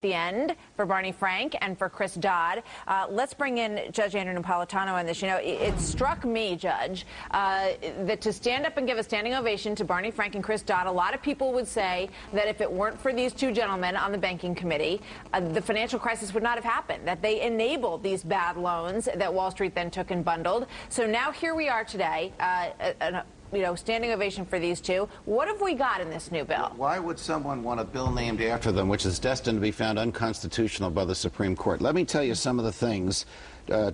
the end for Barney Frank and for Chris Dodd. Let's bring in Judge Andrew Napolitano on this. You know, it struck me, Judge, that to stand up and give a standing ovation to Barney Frank and Chris Dodd, a lot of people would say that if it weren't for these two gentlemen on the banking committee, the financial crisis would not have happened, that they enabled these bad loans that Wall Street then took and bundled. So now here we are today, you know, standing ovation for these two. What have we got in this new bill? Why would someone want a bill named after them, which is destined to be found unconstitutional by the Supreme Court? Let me tell you some of the things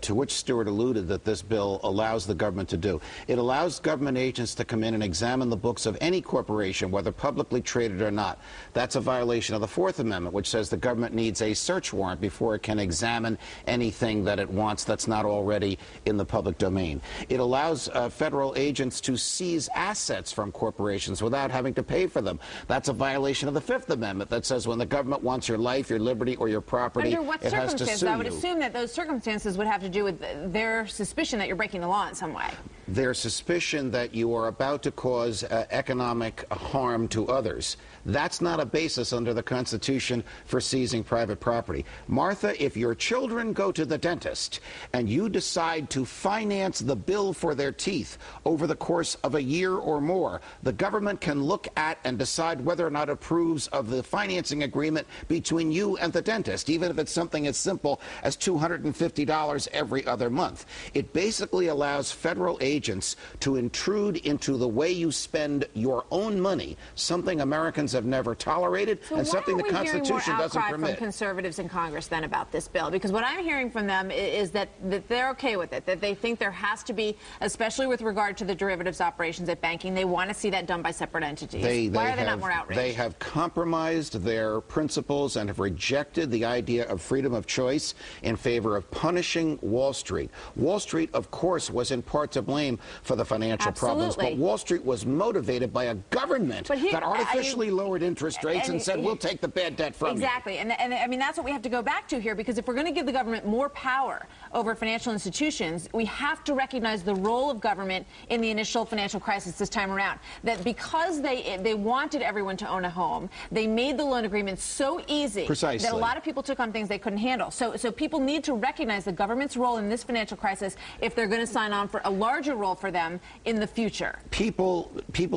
to which Stewart alluded that this bill allows the government to do. It allows government agents to come in and examine the books of any corporation, whether publicly traded or not. That's a violation of the Fourth Amendment, which says the government needs a search warrant before it can examine anything that it wants that's not already in the public domain. It allows federal agents to seize assets from corporations without having to pay for them. That's a violation of the Fifth Amendment that says when the government wants your life, your liberty, or your property, under what it has to sue you. I would assume that those circumstances would have to do with their suspicion that you're breaking the law in some way. Their suspicion that you are about to cause economic harm to others. That's not a basis under the Constitution for seizing private property. Martha, if your children go to the dentist and you decide to finance the bill for their teeth over the course of a year or more, the government can look at and decide whether or not it approves of the financing agreement between you and the dentist, even if it's something as simple as $250 every other month. It basically allows federal agents to intrude into the way you spend your own money, something Americans have never tolerated, so and something the Constitution doesn't permit. From conservatives in Congress then about this bill, because what I'm hearing from them is that they're okay with it, that they think there has to be, especially with regard to the derivatives operations at banking, they want to see that done by separate entities. Why are they not more outraged? They have compromised their principles and have rejected the idea of freedom of choice in favor of punishing Wall Street. Wall Street, of course, was in part to blame for the financial problems, but Wall Street was motivated by a government that artificially lowered interest rates and said, we'll take the bad debt from you. Exactly. And I mean, that's what we have to go back to here, because if we're going to give the government more power over financial institutions, we have to recognize the role of government in the initial financial crisis this time around. That because they wanted everyone to own a home, they made the loan agreement so easy that a lot of people took on things they couldn't handle. So people need to recognize the government's role in this financial crisis if they're going to sign on for a larger role for them in the future. People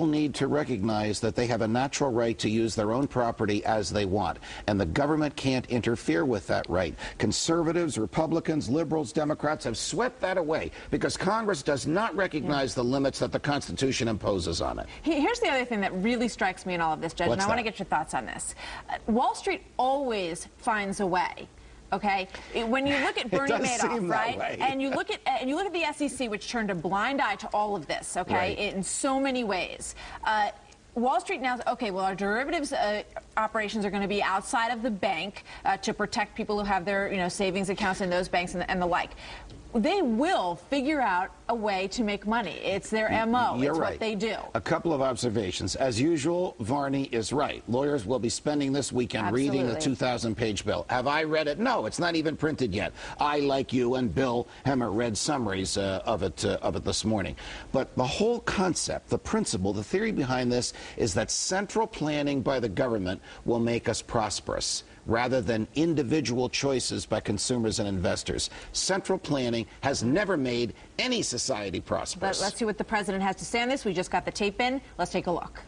need to recognize that they have a natural right to use their own property as they want, and the government can't interfere with that right. Conservatives, Republicans, liberals, Democrats have swept that away because Congress does not recognize the limits that the Constitution imposes on it. Here's the other thing that really strikes me in all of this, Judge, and I want to get your thoughts on this. Wall Street always finds a way. Okay, when you look at Bernie Madoff, right, and you look at the SEC, which turned a blind eye to all of this, okay, in so many ways. Wall Street now, okay, well, our derivatives operations are going to be outside of the bank to protect people who have their, savings accounts in those banks and the like. They will figure out a way to make money. It's their MO. It's what they do. A couple of observations. As usual, Varney is right. Lawyers will be spending this weekend reading the 2,000-page bill. Have I read it? No, it's not even printed yet. I, like you and Bill Hemmer, read summaries of it this morning. But the whole concept, the principle, the theory behind this is that central planning by the government will make us prosperous, rather than individual choices by consumers and investors. Central planning has never made any society prosperous. Let's see what the president has to say on this. We just got the tape in. Let's take a look.